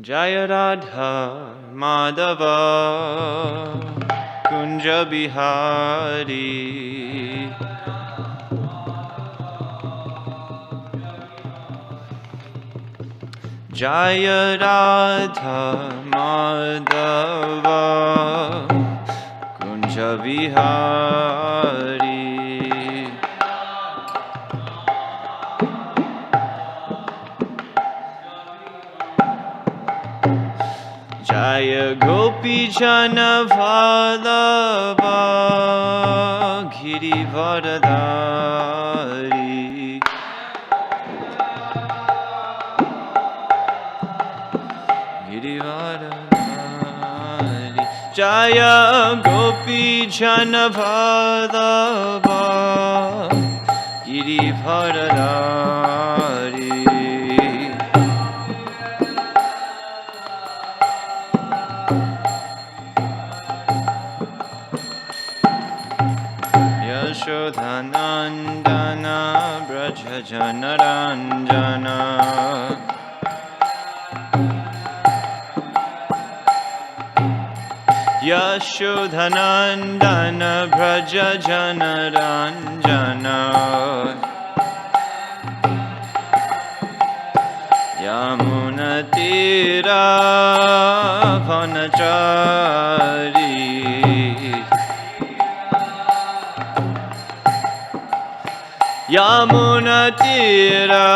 Jaya Radha Madhava Kunja Bihari Jaya Radha Madhava Kunja Bihari Jaya Gopi Jana Vallabha Girivardhari Girivardhari Jaya Gopi Jana Vallabha Girivardhari Yashodhanandana Braja Janaranjana Yashodhanandana Braja Janaranjana Yamunatira Vanachari Yamunatira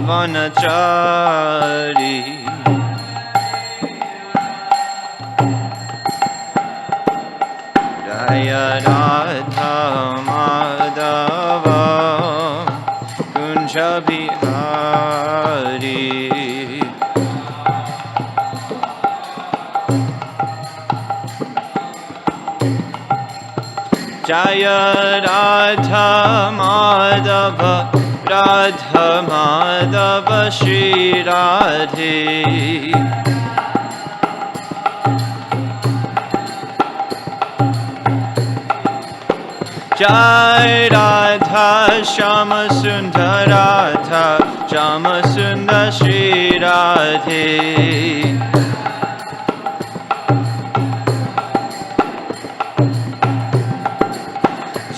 Vanachari Jaya Radha Madhava Kunja Bihari Jaya Radha Madhava Radha Madhava Shri Radhe Jai Radha Shama Sundar Radha Shama Sundar Shri Radhe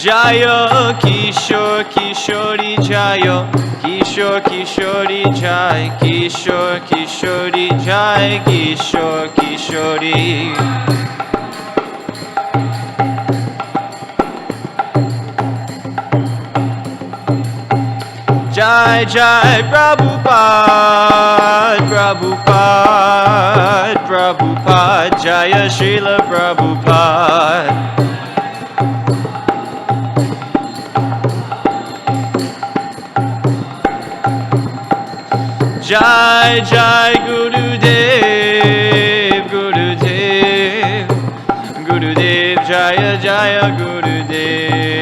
Jaya Kishore Kishori Jaya Kishore Kishori Jai Kishore Kishori Jai Kishore Kishori Jai Jai Prabhupada Prabhupada Prabhupada Jaya Srila Prabhupada Jai Jai Gurudev Gurudev Gurudev Jaya Jaya Gurudev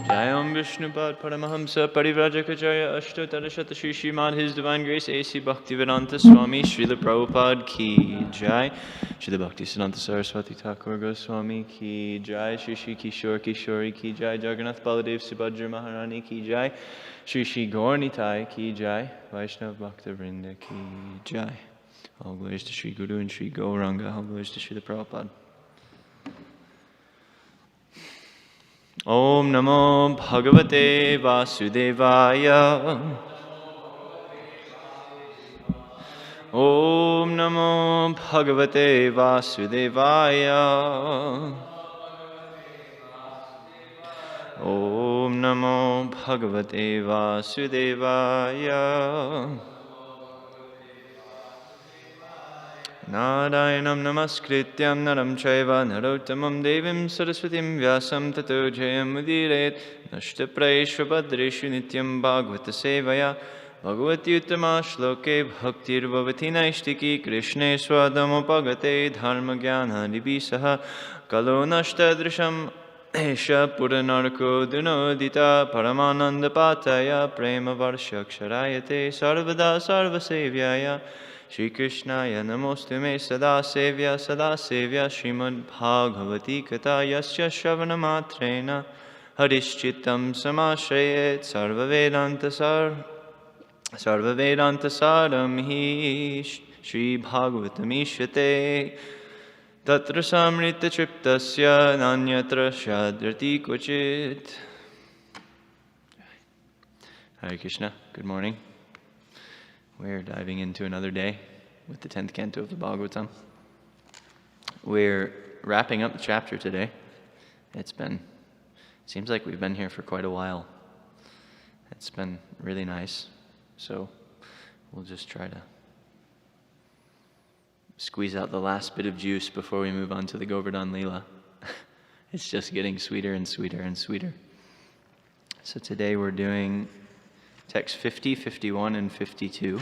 Jayam Vishnupad Paramahamsa Parivrajaka Ashtotarashata Shri Srimad His Divine Grace A.C. Bhaktivedanta Swami Srila Prabhupada Ki Jai Srila Bhaktisiddhanta Saraswati Thakur Goswami Ki Jai Shri Shri Kishore Kishori Ki Jai Jagannath Baladev Subhadra Maharani Ki Jai Shri Shri Gaur Nitai Ki Jai Vaishnav Bhakta Vrinda Ki Jai All glories to Shri Guru and Shri Gauranga All glories to Srila Prabhupada Om Namo Bhagavate Vasudevaya Om Namo Bhagavate Vasudevaya Om Namo Bhagavate Vasudevaya Narayanam namaskrityam naram chaiva narottamam devim saraswatim vyasam tato jayam udiret nashtapraeshu badreshu nityam bhagavata sevaya bhagavati uttama shloke bhaktir bhavati naishtiki krishne swadamopagate dharma jnana nibisaha kalo nashtadrisham esha puranarko dunodita paramananda pataya prema varshaksharayate sarvada sarvasevyaya Shri Krishnaya namostume sada sevya Srimad Bhagavati Katha yasya shravana matrena Harishchitam samashrayet Sarva Vedanta saram hi Shri Bhagavatamishate Tatra samrita triptasya nanyatra shadrati kvachit. Hare Krishna, good morning. We're diving into another day with the 10th canto of the Bhagavatam. We're wrapping up the chapter today. Seems like we've been here for quite a while. It's been really nice. So we'll just try to squeeze out the last bit of juice before we move on to the Govardhan Leela. It's just getting sweeter and sweeter and sweeter. So today we're doing text 50, 51, and 52.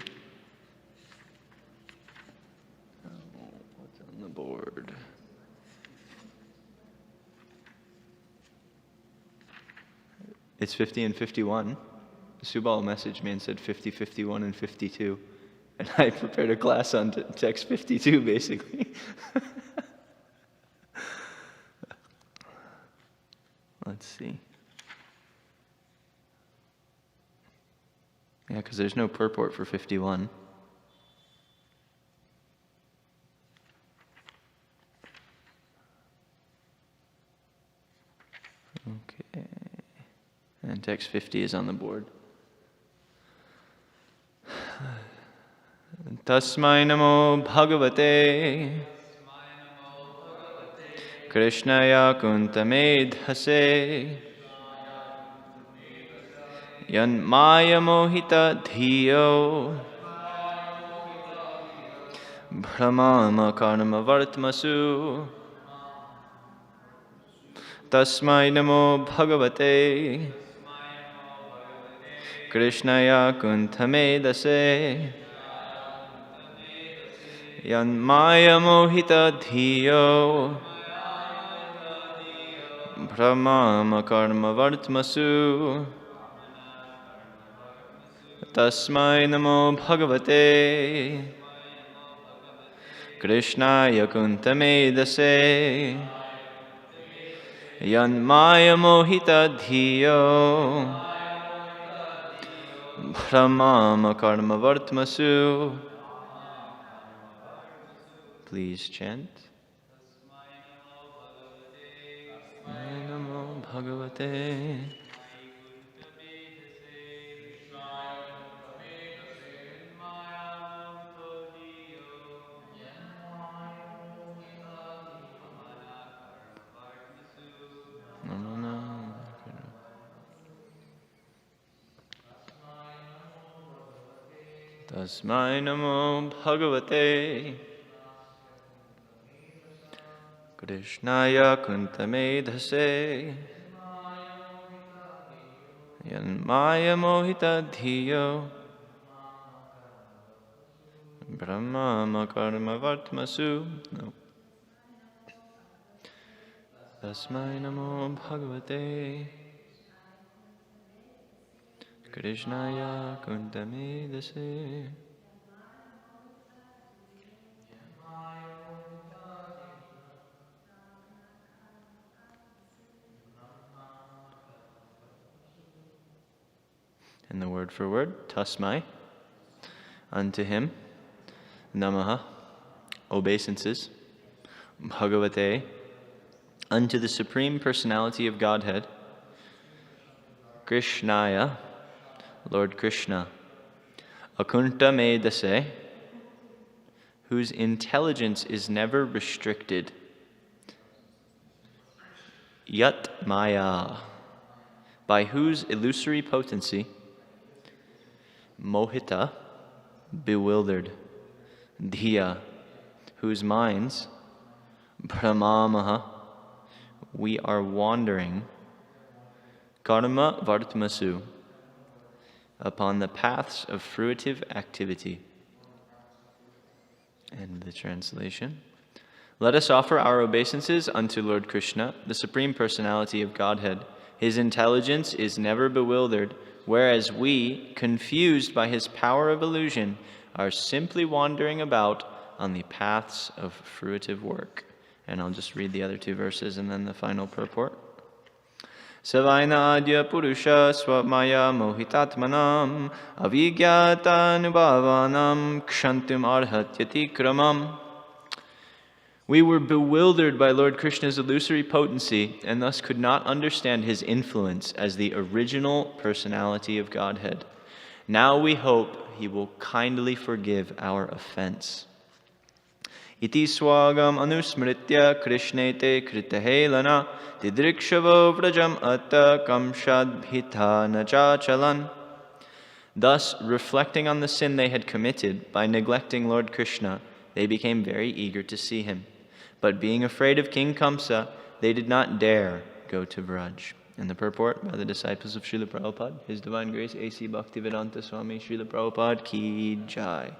What's on the board? It's 50 and 51. Subal messaged me and said 50, 51, and 52. And I prepared a class on text 52, basically. Let's see. Yeah, because there's no purport for 51. Okay. And text 50 is on the board. Tasmai namo bhagavate Krishnaya kuntamedhase Yan maya mohita dhiyo Brahmama karma vartmasu Tasmai namo bhagavate Krishnaya kuntamedhase Yan maya mohita dhiyo Brahmama karma vartmasu Tasmai namo bhagavate Krishnaya kuntamedhase Yan maya mohita dhiyo Brahmama karma vartmasu. Please chant. Namo bhagavate Tasmai namo bhagavate Krishnaya kuntamedhase Yan maya mohita dhiyo Brahmama karma vartmasu. No. Tasmai namo bhagavate Krishnaya kuntamedhase And the word for word, tasmai, unto him, namaha, obeisances, bhagavate, unto the Supreme Personality of Godhead, Krishnaya, Lord Krishna, akunta medase, whose intelligence is never restricted, yat maya, by whose illusory potency, mohita, bewildered, dhiya, whose minds, brahmamaha, we are wandering, karma vartmasu, upon the paths of fruitive activity. End the translation. Let us offer our obeisances unto Lord Krishna, the Supreme Personality of Godhead. His intelligence is never bewildered, whereas we, confused by his power of illusion, are simply wandering about on the paths of fruitive work. And I'll just read the other two verses and then the final purport. Savaina adya purusha swamaya mohitatmanam avigyatanubavanam kshantum arhatyati kramam. We were bewildered by Lord Krishna's illusory potency and thus could not understand his influence as the original personality of Godhead. Now we hope he will kindly forgive our offense. Iti swagam anusmritya krishnete kritahelana didrikshavo vrajam atta kamshadbhita nachachalan. Thus, reflecting on the sin they had committed by neglecting Lord Krishna, they became very eager to see him. But being afraid of King Kamsa, they did not dare go to Vraj. And the purport by the disciples of Srila Prabhupada, His Divine Grace A.C. Bhaktivedanta Swami Srila Prabhupada Ki Jai.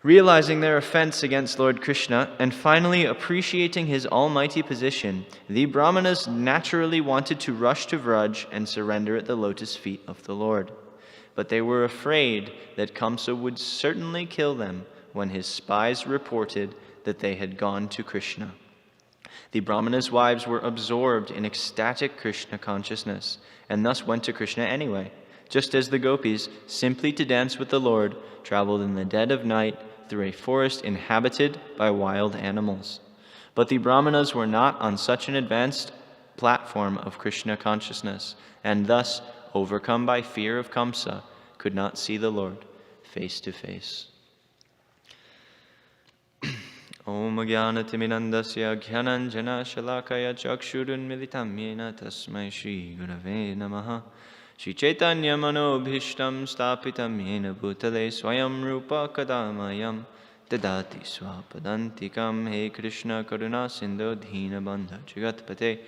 Realizing their offense against Lord Krishna and finally appreciating his almighty position, the Brahmanas naturally wanted to rush to Vraj and surrender at the lotus feet of the Lord. But they were afraid that Kamsa would certainly kill them when his spies reported that they had gone to Krishna. The Brahmanas' wives were absorbed in ecstatic Krishna consciousness and thus went to Krishna anyway, just as the gopis, simply to dance with the Lord, traveled in the dead of night through a forest inhabited by wild animals. But the Brahmanas were not on such an advanced platform of Krishna consciousness, and thus, overcome by fear of Kamsa, could not see the Lord face to face. Om Jnanatimirandasya Jnananjana Shalakaya Chakshurunmilitam Yena Tasmai Shri Gurave Namaha Shri Chaitanya Manobhishtam Stapitam Yena Bhutale Swayam Rupa Kadamayam Dadati Swapadantikam He Krishna Karuna Sindhu Dheena Bandha Jagatpate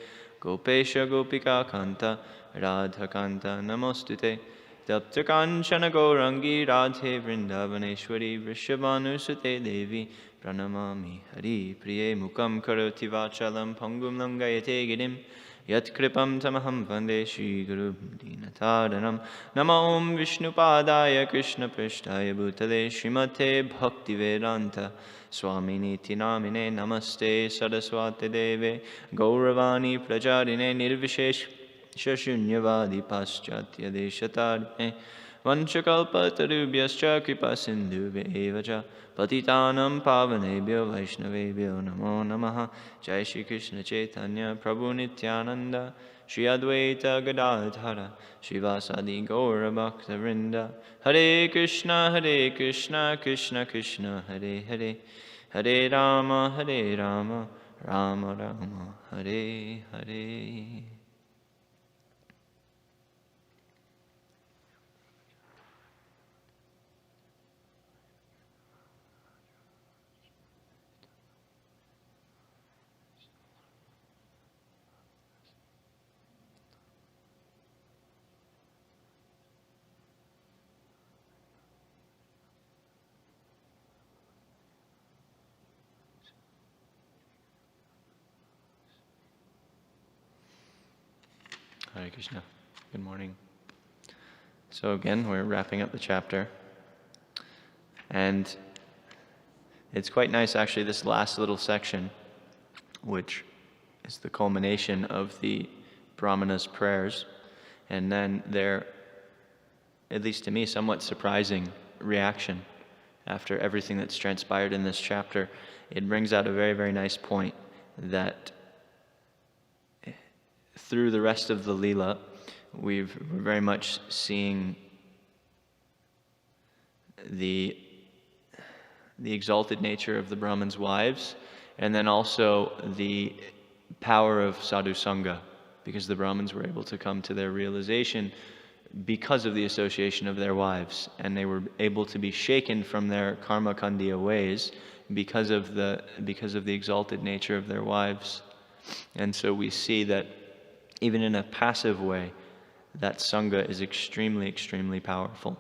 Gopesha Gopika Kanta Radha Kanta Namostute Tapta Kanchana Gaurangi Radhe Vrindavaneshwari Vrishabhanusute Devi Pranamami Hari Priye Mukam Karoti Vachalam Pangum Langayate Girim Yat Kripam Tamaham Vande Shri Guru Dinataranam Nama Om Vishnupadaya Krishna Prishtaya Bhutale Srimate Bhaktivedanta Swami Niti Namine Namaste Saraswati Deve Gauravani Prajarine Nirvishesh Shashunyavadi Paschatya Deshatarine Vanchakalpatarubhyascha Kripa Sindhuve Evacha Patitanam Pavanebhyo Vaishnavebhyo Namo Namaha Jai Shri Krishna Chaitanya Prabhu Nityananda Shri Advaita Gadadhara Shivasadi Gaura Bhakta Vrinda Hare Krishna Krishna Krishna Hare Hare Hare Rama Rama Rama Hare Hare. Hare Krishna. Good morning. So again, we're wrapping up the chapter. And it's quite nice, actually, this last little section, which is the culmination of the Brahmana's prayers. And then their, at least to me, somewhat surprising reaction after everything that's transpired in this chapter. It brings out a very, very nice point that through the rest of the Leela, we're very much seeing the exalted nature of the Brahman's wives, and then also the power of sadhu sangha, because the Brahmins were able to come to their realization because of the association of their wives, and they were able to be shaken from their karma kandiya ways because of the exalted nature of their wives. And so we see that even in a passive way, that sangha is extremely, extremely powerful.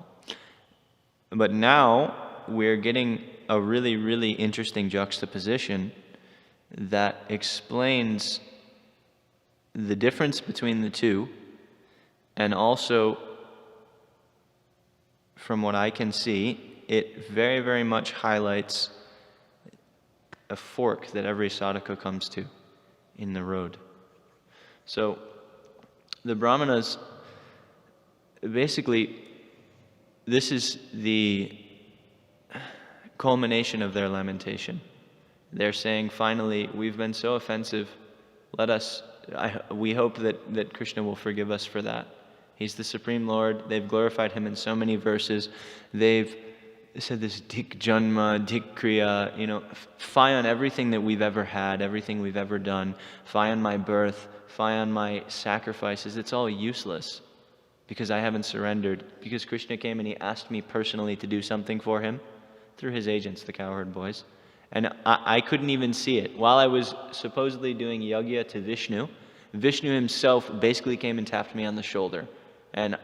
But now we're getting a really, really interesting juxtaposition that explains the difference between the two, and also, from what I can see, it very, very much highlights a fork that every sadhaka comes to in the road. So the brahmanas, basically, this is the culmination of their lamentation. They're saying, finally, we've been so offensive. We hope that Krishna will forgive us for that. He's the Supreme Lord. They've glorified Him in so many verses. They've said this dik janma, dik kriya, fie on everything that we've ever had, everything we've ever done, fie on my birth, fie on my sacrifices. It's all useless because I haven't surrendered. Because Krishna came and He asked me personally to do something for Him through His agents, the cowherd boys. And I couldn't even see it. While I was supposedly doing yajna to Vishnu, Vishnu himself basically came and tapped me on the shoulder. And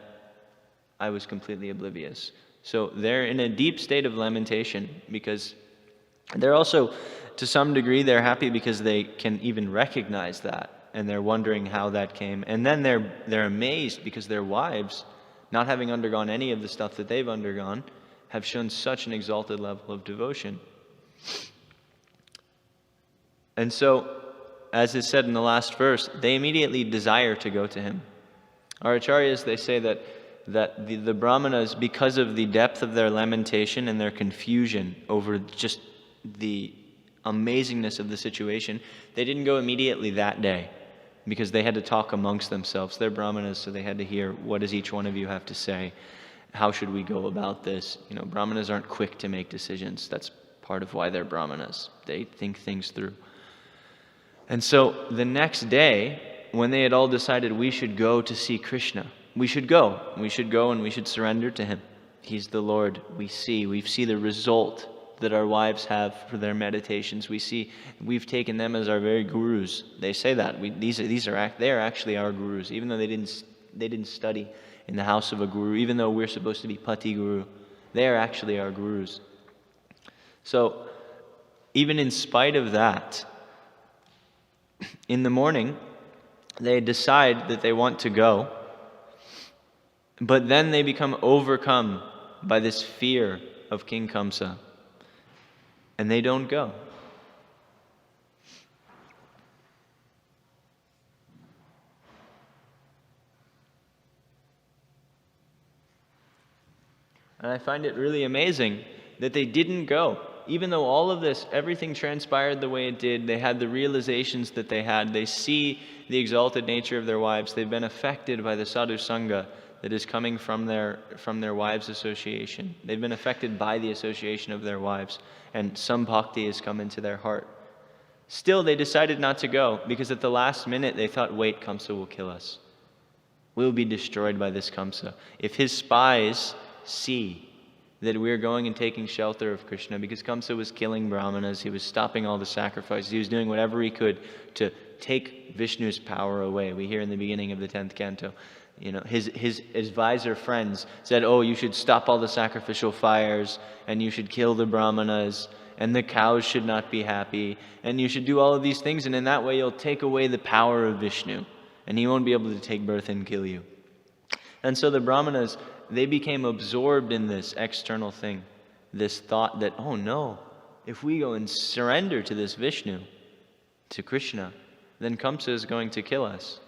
I was completely oblivious. So they're in a deep state of lamentation because they're also, to some degree, they're happy because they can even recognize that. And they're wondering how that came. And then they're amazed because their wives, not having undergone any of the stuff that they've undergone, have shown such an exalted level of devotion. And so, as is said in the last verse, they immediately desire to go to Him. Our acharyas, they say that the brahmanas, because of the depth of their lamentation and their confusion over just the amazingness of the situation, they didn't go immediately that day because they had to talk amongst themselves. They're brahmanas, so they had to hear, what does each one of you have to say? How should we go about this? Brahmanas aren't quick to make decisions. That's part of why they're brahmanas. They think things through. And so the next day, when they had all decided we should go to see Krishna, we should go and we should surrender to Him. He's the Lord. We see the result that our wives have for their meditations. We've taken them as our very gurus. They say that. They are actually our gurus, even though they didn't study in the house of a guru, even though we're supposed to be pati guru. They are actually our gurus. So even in spite of that, in the morning, they decide that they want to go, but then they become overcome by this fear of King Kamsa, and they don't go. And I find it really amazing that they didn't go. Even though all of this, everything transpired the way it did, they had the realizations that they had, they see the exalted nature of their wives, they've been affected by the sadhu sangha that is coming from their wives' association. They've been affected by the association of their wives, and some bhakti has come into their heart. Still, they decided not to go, because at the last minute they thought, wait, Kamsa will kill us. We'll be destroyed by this Kamsa. If his spies see that we're going and taking shelter of Krishna, because Kamsa was killing brahmanas, he was stopping all the sacrifices, he was doing whatever he could to take Vishnu's power away. We hear in the beginning of the 10th canto, his advisor friends said, oh, you should stop all the sacrificial fires, and you should kill the brahmanas, and the cows should not be happy, and you should do all of these things, and in that way you'll take away the power of Vishnu, and he won't be able to take birth and kill you. And so the brahmanas, they became absorbed in this external thing, this thought that, oh no, if we go and surrender to this Vishnu, to Krishna, then Kamsa is going to kill us.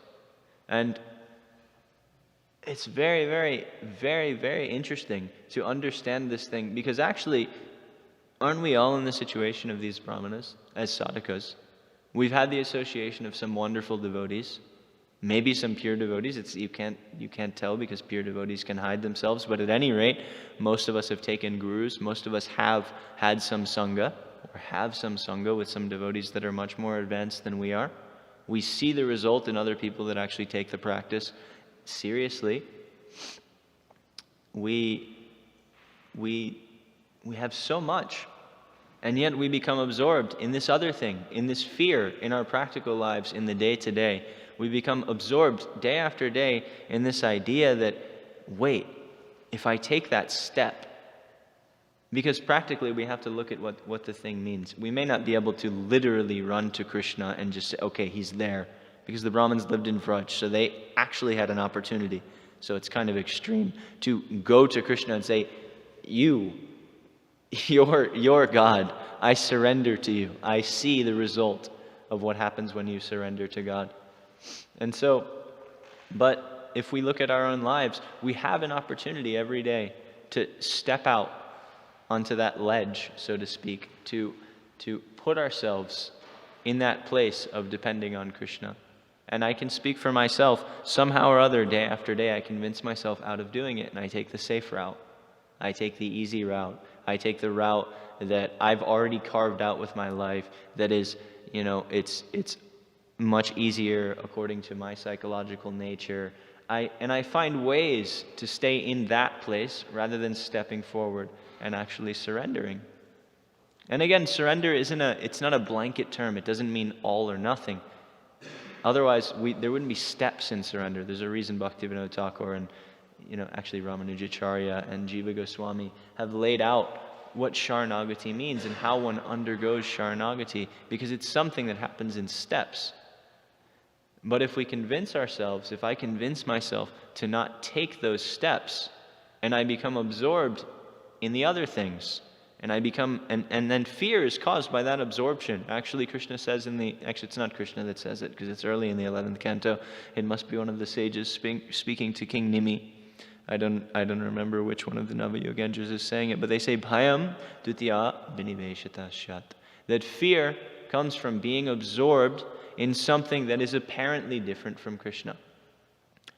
And it's very, very, very, very interesting to understand this thing, because actually, aren't we all in the situation of these brahmanas as sadhakas? We've had the association of some wonderful devotees, maybe some pure devotees. You can't tell because pure devotees can hide themselves. But at any rate, most of us have taken gurus. Most of us have had some sangha, or have some sangha with some devotees that are much more advanced than we are. We see the result in other people that actually take the practice seriously. We have so much, and yet we become absorbed in this other thing, in this fear in our practical lives, in the day-to-day. We become absorbed day after day in this idea that, wait, if I take that step, because practically we have to look at what the thing means. We may not be able to literally run to Krishna and just say, okay, he's there, because the Brahmins lived in Vraj, so they actually had an opportunity. So it's kind of extreme to go to Krishna and say, you You're God. I surrender to you. I see the result of what happens when you surrender to God. And so, but if we look at our own lives, we have an opportunity every day to step out onto that ledge, so to speak, to put ourselves in that place of depending on Krishna. And I can speak for myself. Somehow or other, day after day, I convince myself out of doing it, and I take the safe route. I take the easy route. I take the route that I've already carved out with my life, that is, it's much easier according to my psychological nature. I find ways to stay in that place rather than stepping forward and actually surrendering. And again, surrender it's not a blanket term. It doesn't mean all or nothing. Otherwise, there wouldn't be steps in surrender. There's a reason Bhaktivinoda Thakur and actually Ramanujacharya and Jiva Goswami have laid out what Sharanagati means and how one undergoes Sharanagati, because it's something that happens in steps. But if I convince myself to not take those steps, and I become absorbed in the other things, and then fear is caused by that absorption. Actually, Krishna says it's not Krishna that says it, because it's early in the 11th canto. It must be one of the sages speaking to King Nimi. I don't remember which one of the Navayogendras is saying it, but they say, Bhayam dutya viniveshata shat. That fear comes from being absorbed in something that is apparently different from Krishna.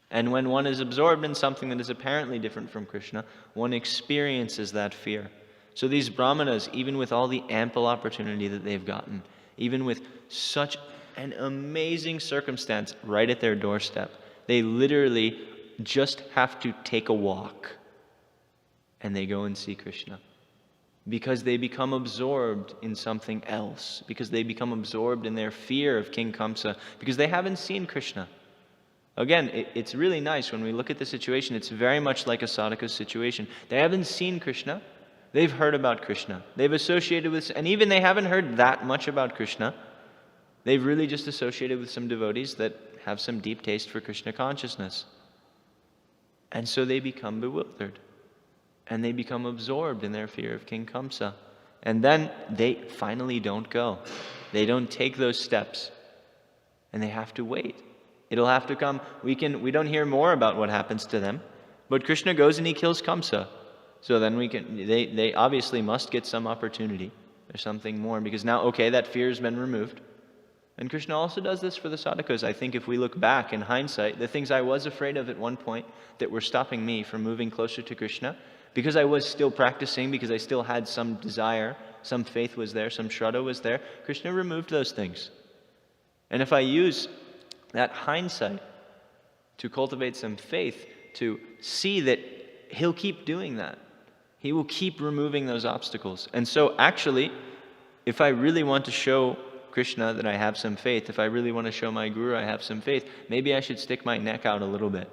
And when one is absorbed in something that is apparently different from Krishna, one experiences that fear. So these brahmanas, even with all the ample opportunity that they've gotten, even with such an amazing circumstance right at their doorstep, they literally just have to take a walk and they go and see Krishna. Because they become absorbed in something else. Because they become absorbed in their fear of King Kamsa. Because they haven't seen Krishna. Again, it's really nice when we look at the situation. It's very much like a sadhaka's situation. They haven't seen Krishna. They've heard about Krishna. They've associated with, and even they haven't heard that much about Krishna. They've really just associated with some devotees that have some deep taste for Krishna consciousness. And so they become bewildered. And they become absorbed in their fear of King Kamsa. And then they finally don't go. They don't take those steps. And they have to wait. It'll have to come. We don't hear more about what happens to them. But Krishna goes and he kills Kamsa. So then they obviously must get some opportunity. There's something more. Because now, that fear has been removed. And Krishna also does this for the sadhakas. I think if we look back in hindsight, the things I was afraid of at one point that were stopping me from moving closer to Krishna, because I was still practicing, because I still had some desire, some faith was there, some shraddha was there, Krishna removed those things. And if I use that hindsight to cultivate some faith, to see that he'll keep doing that, he will keep removing those obstacles. And so actually, if I really want to show Krishna that I have some faith, if I really want to show my guru I have some faith, maybe I should stick my neck out a little bit.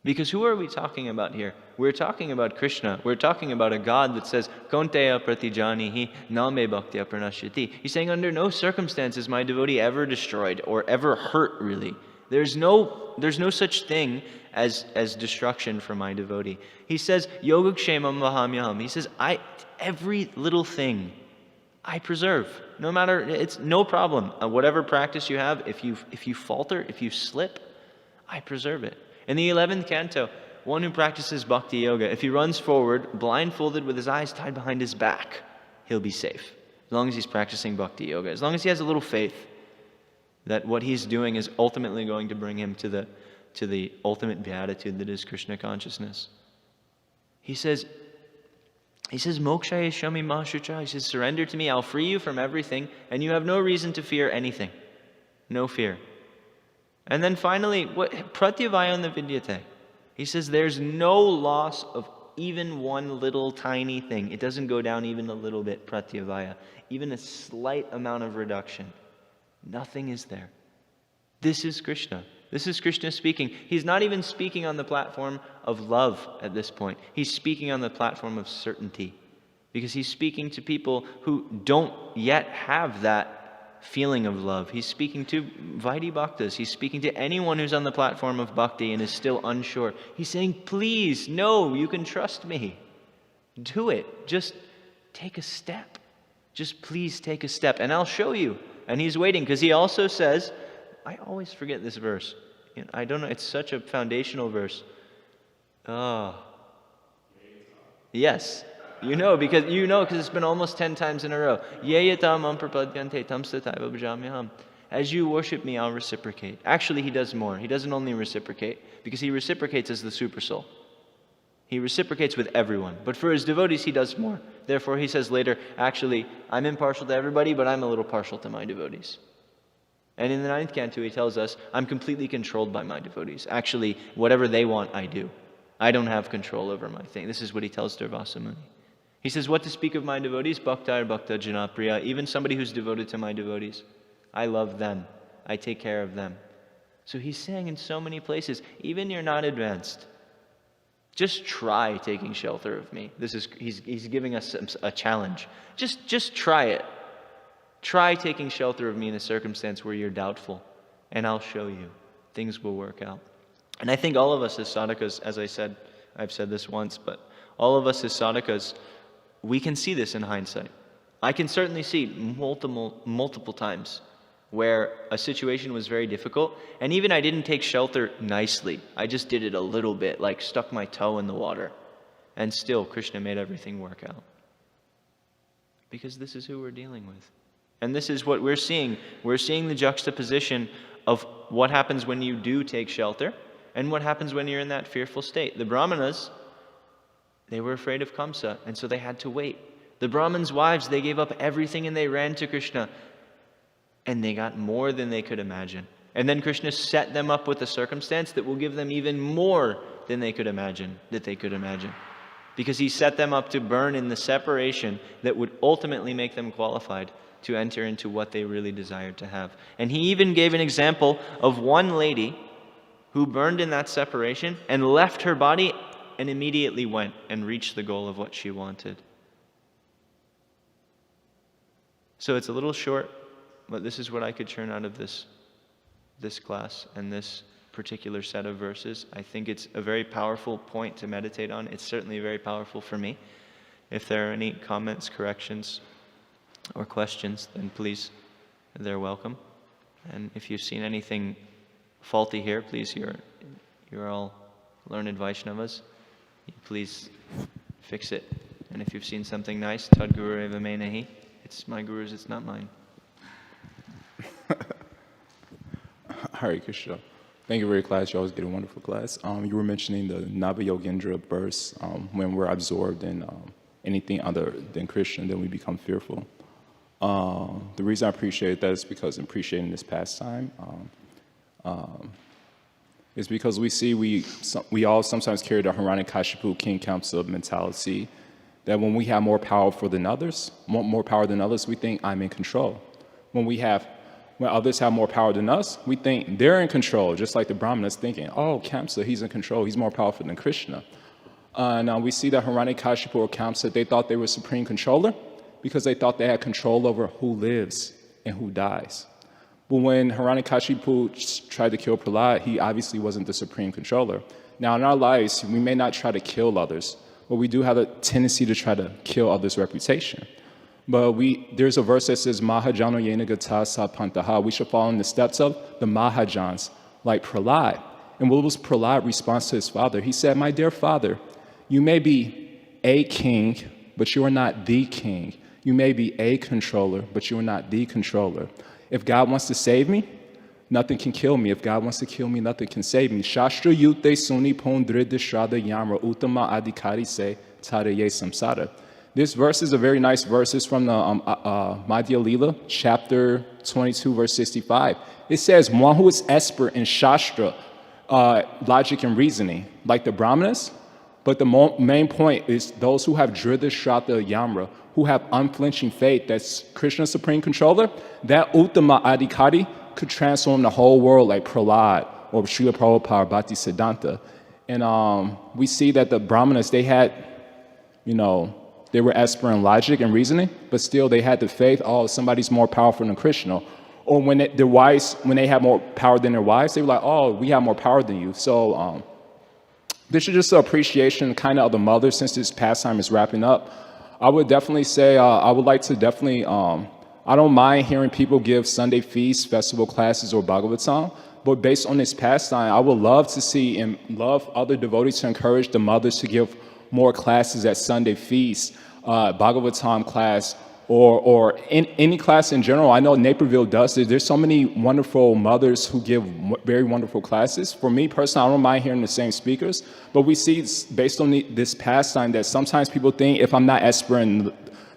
Because who are we talking about here? We're talking about Krishna. We're talking about a God that says, Konteya pratijanihi name bhaktya pranashyati. He's saying, under no circumstances is my devotee ever destroyed or ever hurt, really. There's no such thing as destruction for my devotee. He says, Yogakshemam vahamyaham. He says, every little thing I preserve. No matter, it's no problem. Whatever practice you have, if you falter, if you slip, I preserve it. In the 11th canto, one who practices bhakti yoga, if he runs forward, blindfolded with his eyes tied behind his back, he'll be safe. As long as he's practicing bhakti yoga. As long as he has a little faith that what he's doing is ultimately going to bring him to the ultimate beatitude that is Krishna consciousness. He says, Moksha shami mashucha. He says, surrender to me, I'll free you from everything, and you have no reason to fear anything. No fear. And then finally, pratyavayana vidyate. He says there's no loss of even one little tiny thing. It doesn't go down even a little bit, pratyavaya. Even a slight amount of reduction. Nothing is there. This is Krishna. This is Krishna speaking. He's not even speaking on the platform of love at this point. He's speaking on the platform of certainty. Because he's speaking to people who don't yet have that feeling of love. He's speaking to Vaidhi Bhaktas. He's speaking to anyone who's on the platform of bhakti and is still unsure. He's saying, please, no, you can trust me. Do it. Just take a step. Just please take a step, and I'll show you. And he's waiting, because he also says, I always forget this verse. I don't know, it's such a foundational verse. Yes. Because it's been almost 10 times in a row. As you worship me, I'll reciprocate. Actually, he does more. He doesn't only reciprocate, because he reciprocates as the super soul. He reciprocates with everyone. But for his devotees, he does more. Therefore, he says later, actually, I'm impartial to everybody, but I'm a little partial to my devotees. And in the 9th canto, he tells us, I'm completely controlled by my devotees. Actually, whatever they want, I do. I don't have control over my thing. This is what he tells Durvasa Muni. He says, what to speak of my devotees? Bhakta Bhakta Janapriya. Even somebody who's devoted to my devotees. I love them. I take care of them. So he's saying in so many places, even you're not advanced, just try taking shelter of me. He's giving us a challenge. Just try it. Try taking shelter of me in a circumstance where you're doubtful, and I'll show you. Things will work out. And I think all of us as sadhakas, as I said, I've said this once, but all of us as sadhakas, we can see this in hindsight. I can certainly see multiple times where a situation was very difficult, and even I didn't take shelter nicely. I just did it a little bit, like stuck my toe in the water. And still, Krishna made everything work out. Because this is who we're dealing with. And this is what we're seeing. We're seeing the juxtaposition of what happens when you do take shelter, and what happens when you're in that fearful state. The Brahmanas, they were afraid of Kamsa, and so they had to wait. The Brahmins' wives, they gave up everything and they ran to Krishna. And they got more than they could imagine. And then Krishna set them up with a circumstance that will give them even more than they could imagine, Because he set them up to burn in the separation that would ultimately make them qualified to enter into what they really desired to have. And he even gave an example of one lady who burned in that separation and left her body and immediately went and reached the goal of what she wanted. So it's a little short, but this is what I could churn out of this class and this particular set of verses. I think it's a very powerful point to meditate on. It's certainly very powerful for me. If there are any comments, corrections, or questions, then please, they're welcome. And if you've seen anything faulty here, please, you're all learned Vaishnavas. Please fix it. And if you've seen something nice, Tad Guru Eva Me Nahi. It's my guru's, it's not mine. Hare Krishna. Thank you for your class. You always get a wonderful class. You were mentioning the Nava-yogendra verse, when we're absorbed in anything other than Krishna, then we become fearful. The reason I appreciate that is because in appreciating this pastime, is because we see we all sometimes carry the Hiranyakashipu King Kamsa mentality, that when we have more power than others, we think I'm in control. When others have more power than us, we think they're in control, just like the Brahmanas thinking, oh, Kamsa, he's in control, he's more powerful than Krishna. Now we see that Hiranyakashipu or Kamsa, they thought they were supreme controller because they thought they had control over who lives and who dies. But when Hiranyakashipu tried to kill Prahlad, he obviously wasn't the supreme controller. Now in our lives, we may not try to kill others, but we do have a tendency to try to kill others' reputation. But there's a verse that says, Mahajano Yena Gata Sapantaha. We should follow in the steps of the Mahajans, like Prahlad. And what was Prahlad's response to his father? He said, my dear father, you may be a king, but you are not the king. You may be a controller, but you are not the controller. If God wants to save me, nothing can kill me. If God wants to kill me, nothing can save me. Shastra Yute Suni Pondridishrada Yamra Uttama Adhikari Se Taraye Samsara. This verse is a very nice verse. It's from the Madhya Lila, chapter 22, verse 65. It says, one who is expert in Shastra, logic and reasoning, like the Brahmanas, but the main point is those who have Dhrida Shraddha Yamra, who have unflinching faith that's Krishna's supreme controller, that Uttama Adhikari could transform the whole world like Prahlad or Srila Prabhupada or Bhaktisiddhanta. And we see that the Brahmanas, they had, they were expert in logic and reasoning, but still they had the faith, oh, somebody's more powerful than Krishna. Or when their wives, when they had more power than their wives, they were like, oh, we have more power than you. So this is just an appreciation kind of the mother, since this pastime is wrapping up. I would definitely say I would like to definitely. I don't mind hearing people give Sunday feasts, festival classes, or Bhagavatam. But based on this pastime, I would love to see and love other devotees to encourage the mothers to give more classes at Sunday feasts, Bhagavatam class, or in any class in general. I know Naperville does it. There's so many wonderful mothers who give very wonderful classes. For me personally, I don't mind hearing the same speakers, but we see based on this pastime that sometimes people think if I'm not expert in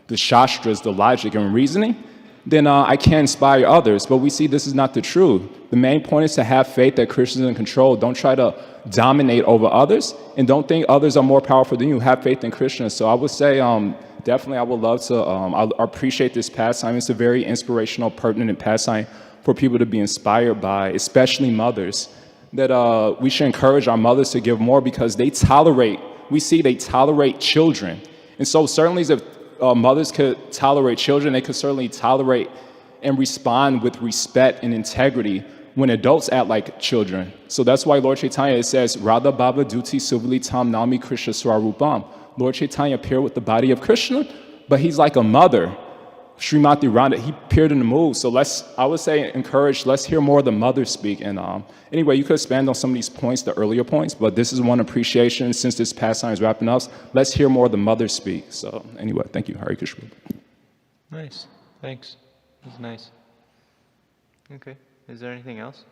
the shastras, the logic and reasoning, then I can inspire others. But we see this is not the truth. The main point is to have faith that Krishna is in control. Don't try to dominate over others, and don't think others are more powerful than you. Have faith in Krishna. So I would say definitely I would love to, I appreciate this pastime. It's a very inspirational, pertinent pastime for people to be inspired by, especially mothers, that we should encourage our mothers to give more because they tolerate children. And so certainly if mothers could tolerate children, they could certainly tolerate and respond with respect and integrity when adults act like children. So that's why Lord Chaitanya, it says, Radha Baba Duti Suvali Tam Nami Krishna Swarupam. Lord Chaitanya appeared with the body of Krishna, but he's like a mother. Srimati Radha, he appeared in the mood. So I would say encourage, let's hear more of the mothers speak. And anyway, you could expand on some of these points, the earlier points, but this is one appreciation. Since this pastime is wrapping up, let's hear more of the mothers speak. So anyway, thank you. Hare Krishna. Nice. Thanks. That's nice. Okay. Is there anything else?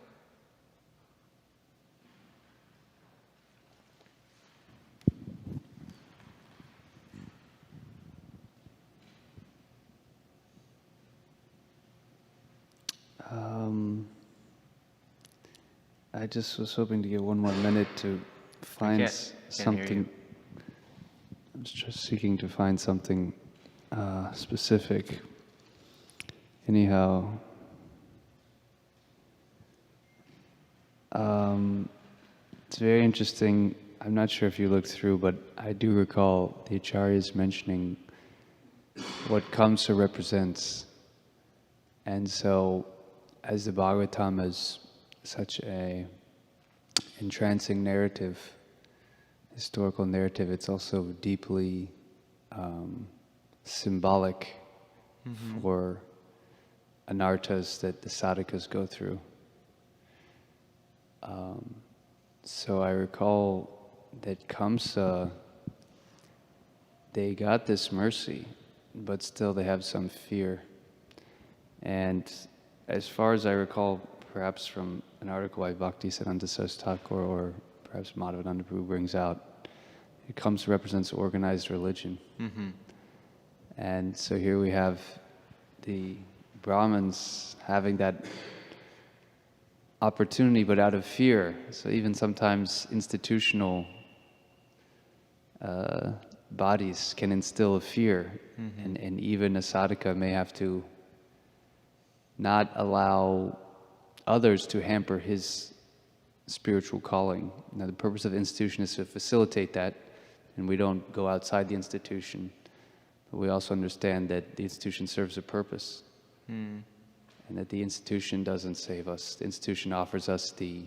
I just was hoping to get one more minute to find something. I was just seeking to find something specific. Anyhow, it's very interesting. I'm not sure if you looked through, but I do recall the Acharyas mentioning what Kamsa represents. And so, as the Bhagavatam is such a entrancing narrative, historical narrative, it's also deeply symbolic for anarthas that the sadhakas go through. So I recall that Kamsa, they got this mercy, but still they have some fear. And as far as I recall, perhaps from an article by Bhaktisiddhanta Saraswati Thakur, or perhaps Madhavananda Prabhu brings out, it comes to represents organized religion. And so here we have the Brahmins having that opportunity, but out of fear. So even sometimes institutional bodies can instill a fear, and even a sadhaka may have to not allow others to hamper his spiritual calling. Now, the purpose of the institution is to facilitate that, and we don't go outside the institution. But we also understand that the institution serves a purpose, and that the institution doesn't save us. The institution offers us the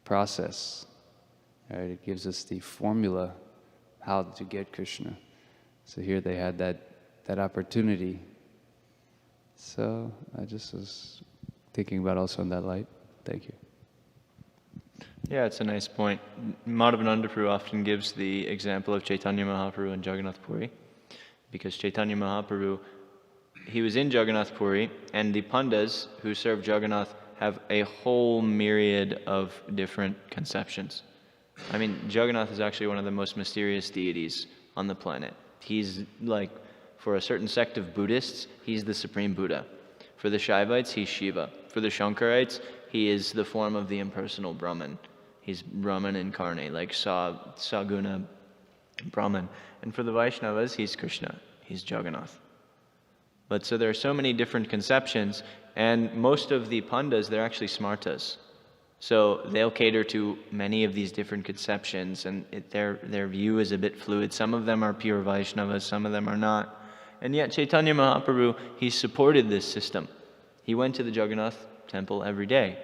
process. Right? It gives us the formula how to get Krishna. So here they had that opportunity. So I just was thinking about also in that light. Thank you. Yeah, it's a nice point. Madhavananda Prabhu often gives the example of Chaitanya Mahaprabhu and Jagannath Puri, because Chaitanya Mahaprabhu, he was in Jagannath Puri, and the Pandas who serve Jagannath have a whole myriad of different conceptions. I mean, Jagannath is actually one of the most mysterious deities on the planet. He's like, for a certain sect of Buddhists, he's the supreme Buddha. For the Shaivites, he's Shiva. For the Shankarites, he is the form of the impersonal Brahman. He's Brahman incarnate, like Saguna Brahman. And for the Vaishnavas, he's Krishna. He's Jagannath. But so there are so many different conceptions, and most of the Pandas, they're actually Smartas. So they'll cater to many of these different conceptions, and their view is a bit fluid. Some of them are pure Vaishnavas, some of them are not. And yet Chaitanya Mahaprabhu, he supported this system. He went to the Jagannath temple every day.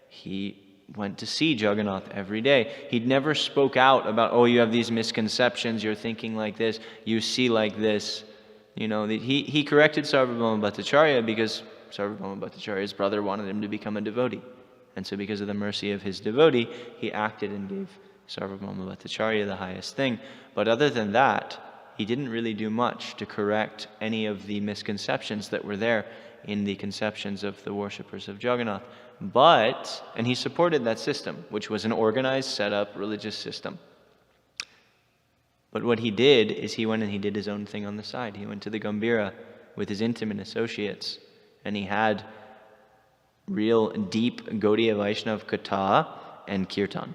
He went to see Jagannath every day. He never spoke out about, oh, you have these misconceptions, you're thinking like this, you see like this. He corrected Sarvabhauma Bhattacharya because Sarvabhauma Bhattacharya's brother wanted him to become a devotee. And so because of the mercy of his devotee, he acted and gave Sarvabhauma Bhattacharya the highest thing. But other than that, he didn't really do much to correct any of the misconceptions that were there in the conceptions of the worshippers of Jagannath. And he supported that system, which was an organized, set-up religious system. But what he did is he went and he did his own thing on the side. He went to the Gambhira with his intimate associates, and he had real deep Gaudiya Vaishnava Katha and Kirtan.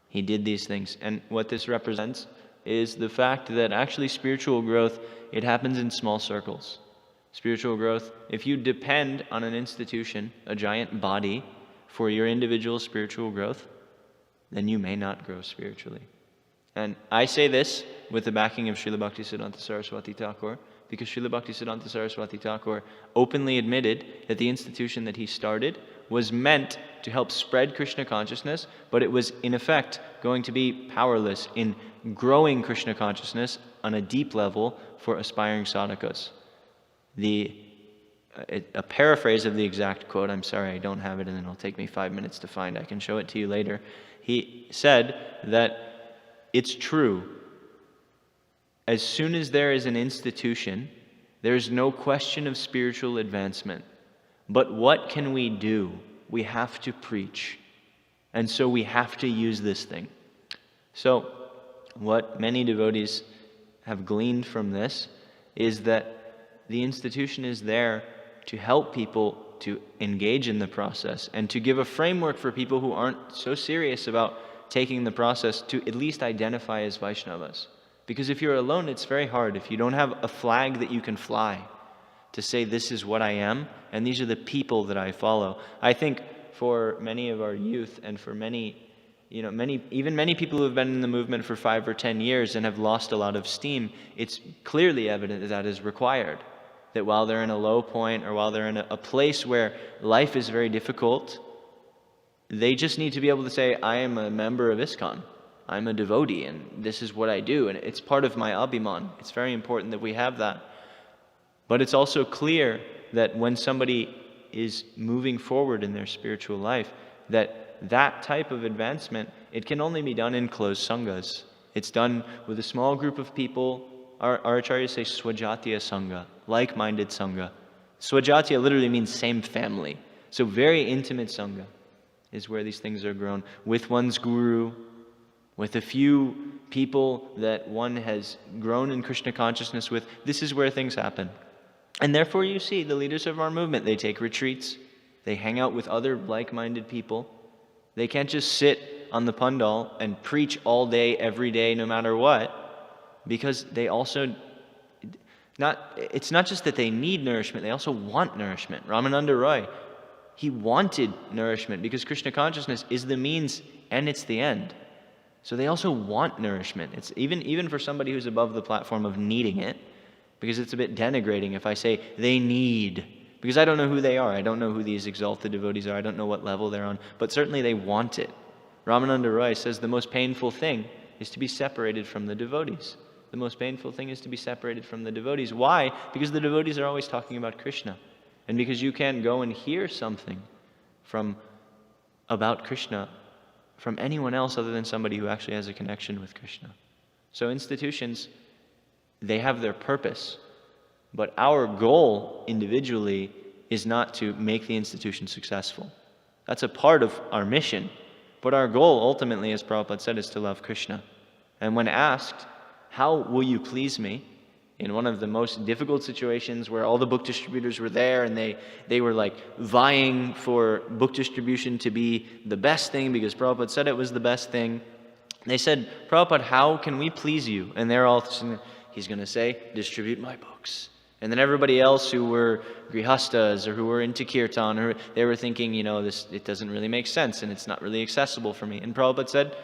He did these things. And what this represents is the fact that actually spiritual growth, it happens in small circles. Spiritual growth, if you depend on an institution, a giant body, for your individual spiritual growth, then you may not grow spiritually. And I say this with the backing of Srila Bhaktisiddhanta Saraswati Thakur, because Srila Bhaktisiddhanta Saraswati Thakur openly admitted that the institution that he started was meant to help spread Krishna consciousness, but it was in effect going to be powerless in growing Krishna consciousness on a deep level for aspiring sadhakas. A paraphrase of the exact quote, I'm sorry I don't have it and it'll take me 5 minutes to find, I can show it to you later. He said that it's true. As soon as there is an institution, there is no question of spiritual advancement. But what can we do? We have to preach. And so we have to use this thing. So what many devotees have gleaned from this is that the institution is there to help people to engage in the process and to give a framework for people who aren't so serious about taking the process to at least identify as Vaishnavas. Because if you're alone, it's very hard. If you don't have a flag that you can fly to say, this is what I am, and these are the people that I follow. I think for many of our youth and for many people who have been in the movement for 5 or 10 years and have lost a lot of steam, it's clearly evident that is required. That while they're in a low point or while they're in a place where life is very difficult, they just need to be able to say, I am a member of ISKCON. I'm a devotee and this is what I do. And it's part of my abhiman. It's very important that we have that. But it's also clear that when somebody is moving forward in their spiritual life, that type of advancement, it can only be done in closed sanghas. It's done with a small group of people. Our acharyas say swajatiya sangha, like-minded sangha. Swajatiya literally means same family. So very intimate sangha is where these things are grown. With one's guru, with a few people that one has grown in Krishna consciousness with, this is where things happen. And therefore you see the leaders of our movement, they take retreats, they hang out with other like-minded people. They can't just sit on the pandal and preach all day, every day, no matter what, because they also, it's not just that they need nourishment, they also want nourishment. Ramananda Roy, he wanted nourishment because Krishna consciousness is the means and it's the end. So they also want nourishment. It's even for somebody who's above the platform of needing it, because it's a bit denigrating if I say they need, because I don't know who they are. I don't know who these exalted devotees are. I don't know what level they're on, but certainly they want it. Ramananda Roy says the most painful thing is to be separated from the devotees. The most painful thing is to be separated from the devotees. Why? Because the devotees are always talking about Krishna. And because you can't go and hear something about Krishna from anyone else other than somebody who actually has a connection with Krishna. So institutions, they have their purpose. But our goal individually is not to make the institution successful. That's a part of our mission. But our goal ultimately, as Prabhupada said, is to love Krishna. And when asked, how will you please me? In one of the most difficult situations where all the book distributors were there and they were like vying for book distribution to be the best thing because Prabhupada said it was the best thing. They said, Prabhupada, how can we please you? And they're all, he's going to say, distribute my books. And then everybody else who were grihastas or who were into kirtan, they were thinking, it doesn't really make sense and it's not really accessible for me. And Prabhupada said,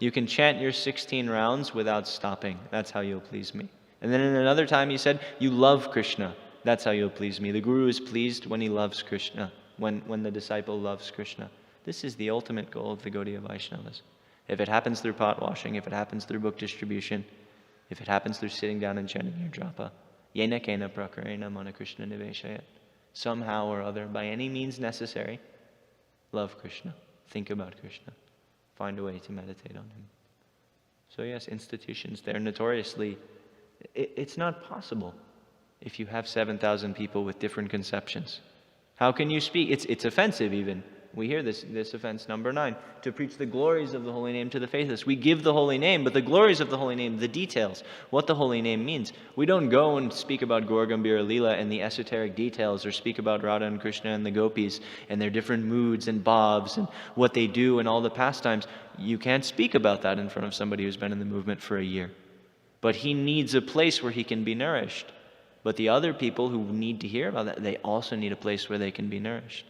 you can chant your 16 rounds without stopping. That's how you'll please me. And then in another time he said, you love Krishna. That's how you'll please me. The Guru is pleased when he loves Krishna, when the disciple loves Krishna. This is the ultimate goal of the Gaudiya Vaishnavas. If it happens through pot washing, if it happens through book distribution, if it happens through sitting down and chanting your japa, yena kena prakarena mana Krishna niveshayat. Somehow or other, by any means necessary, love Krishna, think about Krishna, find a way to meditate on him. So yes, institutions, they're notoriously, it's not possible if you have 7,000 people with different conceptions. How can you speak? It's offensive even. We hear this offense number 9, to preach the glories of the holy name to the faithless. We give the holy name, but the glories of the holy name, the details, what the holy name means. We don't go and speak about Gaur Gambhira Leela and the esoteric details, or speak about Radha and Krishna and the gopis and their different moods and bhavs and what they do and all the pastimes. You can't speak about that in front of somebody who's been in the movement for a year. But he needs a place where he can be nourished. But the other people who need to hear about that, they also need a place where they can be nourished.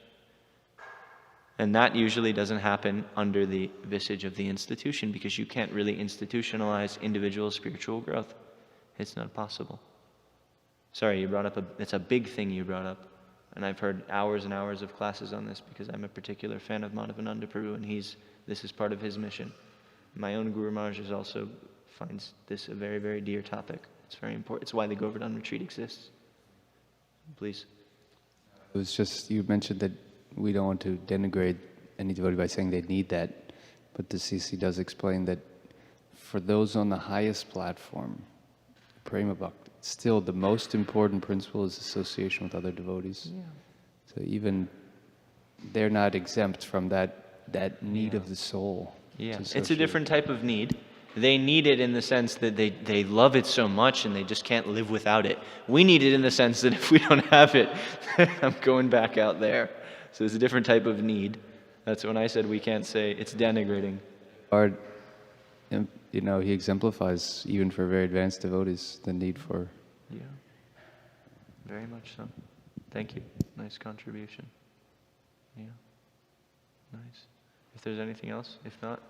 And that usually doesn't happen under the visage of the institution, because you can't really institutionalize individual spiritual growth. It's not possible. Sorry, you brought up it's a big thing you brought up. And I've heard hours and hours of classes on this, because I'm a particular fan of Madhavananda Prabhu, and this is part of his mission. My own Guru Maharaj also finds this a very, very dear topic. It's very important. It's why the Govardhan retreat exists. Please. It was just, you mentioned that we don't want to denigrate any devotee by saying they need that, but the CC does explain that for those on the highest platform, Prema Bhakti, still the most important principle is association with other devotees. Yeah. So even they're not exempt from that need of the soul. Yeah, it's a different type of need. They need it in the sense that they love it so much and they just can't live without it. We need it in the sense that if we don't have it, I'm going back out there. So it's a different type of need. That's when I said we can't say it's denigrating. Or, he exemplifies, even for very advanced devotees, the need for... Yeah, very much so. Thank you. Nice contribution. Yeah, nice. If there's anything else, if not,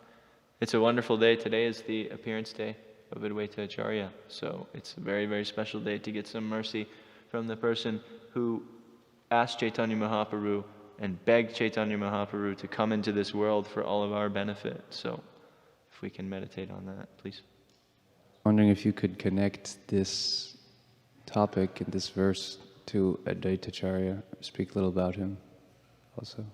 it's a wonderful day. Today is the appearance day of Advaita Acharya. So it's a very, very special day to get some mercy from the person who asked Chaitanya Mahaprabhu and begged Chaitanya Mahaprabhu to come into this world for all of our benefit. So if we can meditate on that, please. Wondering if you could connect this topic and this verse to Advaita Acharya, speak a little about him also.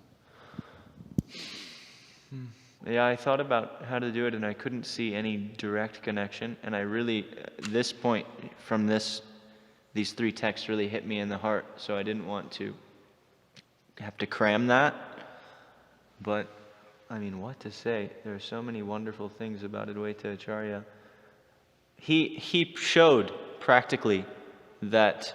Yeah, I thought about how to do it and I couldn't see any direct connection. And I really, this point from these 3 texts really hit me in the heart. So I didn't want to have to cram that. But, I mean, what to say? There are so many wonderful things about Advaita Acharya. He showed practically that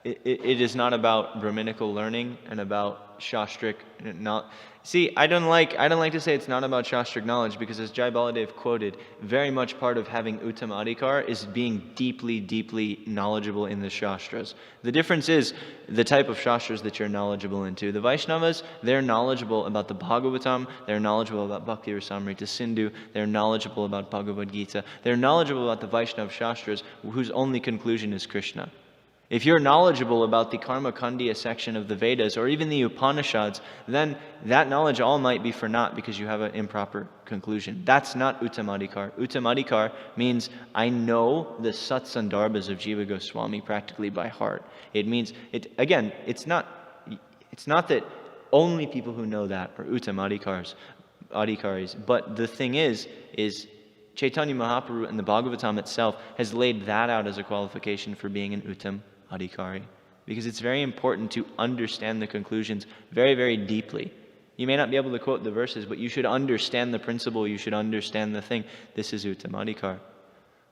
it is not about Brahminical learning and about Shastric not. See, I don't like to say it's not about Shastric knowledge, because as Jai Baladev quoted, very much part of having Uttam Adhikar is being deeply, deeply knowledgeable in the Shastras. The difference is the type of Shastras that you're knowledgeable into. The Vaishnavas, they're knowledgeable about the Bhagavatam, they're knowledgeable about Bhakti Rasamrita Sindhu, they're knowledgeable about Bhagavad Gita, they're knowledgeable about the Vaishnav Shastras whose only conclusion is Krishna. If you're knowledgeable about the Karma Kandiya section of the Vedas or even the Upanishads, then that knowledge all might be for naught because you have an improper conclusion. That's not Uttamadikar. Uttamadikar means I know the Sat Sandarbhas of Jiva Goswami practically by heart. It means, it's not that only people who know that are Uttamadikaris, but the thing is Chaitanya Mahaprabhu and the Bhagavatam itself has laid that out as a qualification for being an Uttam Adhikari. Because it's very important to understand the conclusions very, very deeply. You may not be able to quote the verses, but you should understand the principle, you should understand the thing. This is Uttam Adhikar.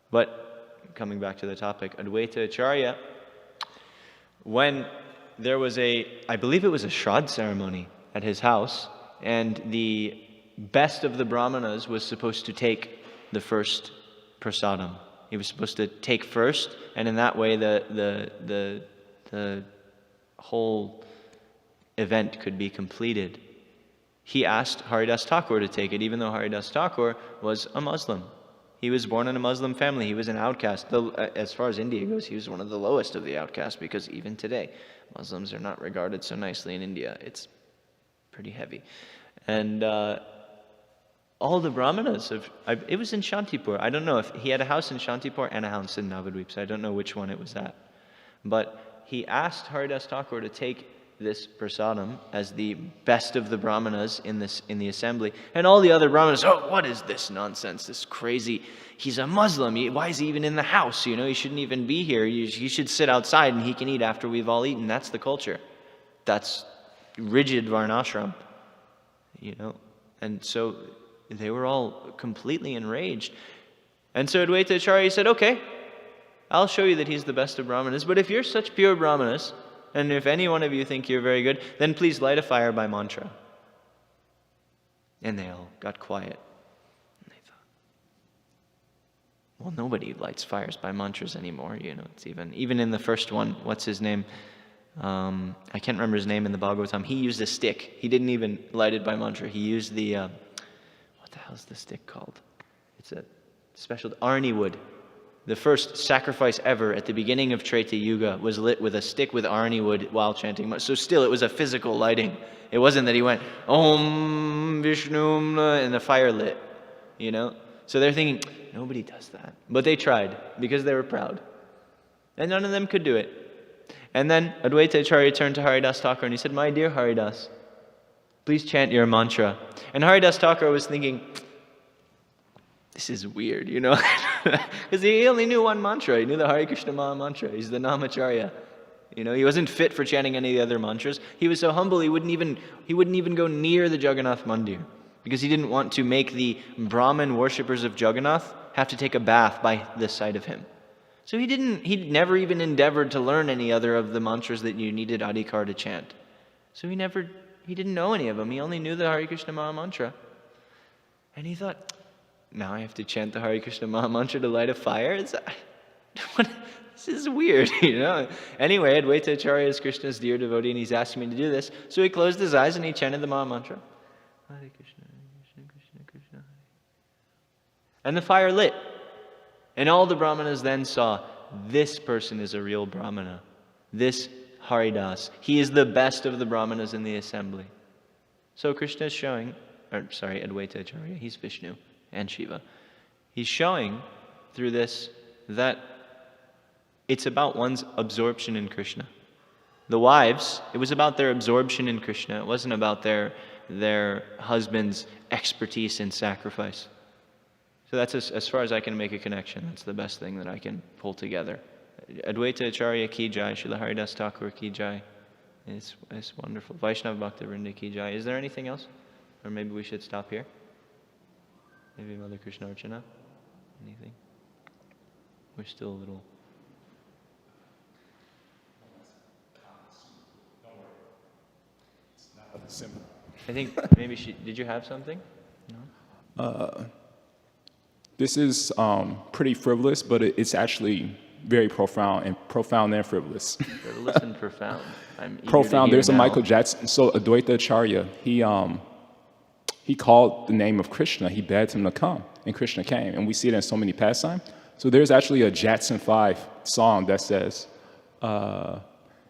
But, coming back to the topic, Advaita Acharya, when there was I believe it was a Shraddh ceremony at his house, and the best of the Brahmanas was supposed to take the first prasadam. He was supposed to take first, and in that way the whole event could be completed. He asked Haridas Thakur to take it, even though Haridas Thakur was a Muslim. He was born in a Muslim family. He was an outcast. As far as India goes, he was one of the lowest of the outcasts, because even today, Muslims are not regarded so nicely in India. It's pretty heavy. And all the brahmanas it was in Shantipur. I don't know if he had a house in Shantipur and a house in Navadvip, so I don't know which one it was at. But he asked Haridas Thakur to take this prasadam as the best of the brahmanas in the assembly, and all the other brahmanas, oh, what is this nonsense, this crazy, he's a Muslim, why is he even in the house, he shouldn't even be here, he should sit outside and he can eat after we've all eaten. That's the culture, that's rigid varnashram, and so they were all completely enraged. And so Advaita Acharya said, okay, I'll show you that he's the best of brahmanas, but if you're such pure brahmanas, and if any one of you think you're very good, then please light a fire by mantra. And they all got quiet. And they thought, well, nobody lights fires by mantras anymore. It's even in the first one, what's his name? I can't remember his name in the Bhagavatam. He used a stick. He didn't even light it by mantra. He used the, what the hell's the stick called? It's a special, Arni wood. The first sacrifice ever at the beginning of Treta Yuga was lit with a stick with Arni wood while chanting. So still, it was a physical lighting. It wasn't that he went, Om Vishnu, and the fire lit, So they're thinking, nobody does that. But they tried because they were proud. And none of them could do it. And then Advaita Acharya turned to Haridas Thakur and he said, my dear Haridas, please chant your mantra. And Haridas Thakur was thinking, this is weird, because he only knew one mantra. He knew the Hare Krishna Maha Mantra. He's the Namacharya. He wasn't fit for chanting any of the other mantras. He was so humble he wouldn't even go near the Jagannath Mandir because he didn't want to make the Brahmin worshippers of Jagannath have to take a bath by the side of him. So he never even endeavored to learn any other of the mantras that you needed Adhikar to chant. So he didn't know any of them. He only knew the Hare Krishna Maha Mantra. And he thought, now I have to chant the Hare Krishna Maha Mantra to light a fire? This is weird, Anyway, Advaita Acharya is Krishna's dear devotee and he's asking me to do this. So he closed his eyes and he chanted the Maha Mantra. Hare Krishna, Krishna Krishna, Krishna Hare. And the fire lit. And all the brahmanas then saw, this person is a real brahmana. This Haridas. He is the best of the brahmanas in the assembly. So Krishna is showing, Advaita Acharya, he's Vishnu and Shiva. He's showing through this that it's about one's absorption in Krishna. The wives, it was about their absorption in Krishna. It wasn't about their husband's expertise in sacrifice. So that's as far as I can make a connection. That's the best thing that I can pull together. Advaita Acharya ki jai, Srila Haridas Thakur ki jai. It's wonderful. Vaishnava Bhakta Vrinda ki jai. Is there anything else? Or maybe we should stop here? Maybe Mother Krishna Archana? Anything? We're still a little... Simple. I think maybe did you have something? No? This is pretty frivolous, but it's actually very profound and frivolous. Frivolous and profound. I'm eager Profound. to hear There's a now. Michael Jackson. So Advaita Acharya, he called the name of Krishna. He begged him to come, and Krishna came. And we see it in so many pastimes. So there's actually a Jackson 5 song that says,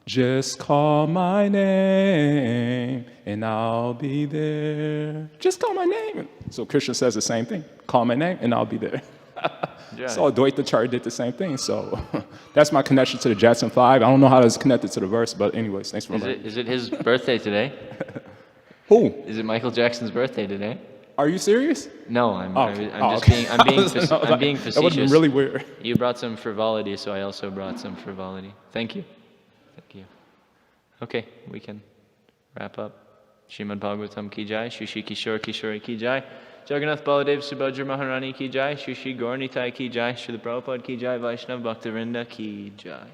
just call my name and I'll be there. Just call my name. So Krishna says the same thing. Call my name and I'll be there. Yeah. So Advaita Acharya did the same thing. So that's my connection to the Jackson 5. I don't know how it's connected to the verse, but anyways, thanks for learning. Is it his birthday today? Who? Is it Michael Jackson's birthday today? Are you serious? No, I'm Okay. being facetious. That would have been really weird. You brought some frivolity, so I also brought some frivolity. Thank you. Thank you. Okay, we can wrap up. Srimad Bhagavatam ki jai, Shri Kishore Kishore ki jai, Jagannath Baladev Subhadra Maharani ki jai, Shri Gaur Nitai ki jai, Srila Prabhupada ki jai, Vaishnava Bhaktivinoda ki jai.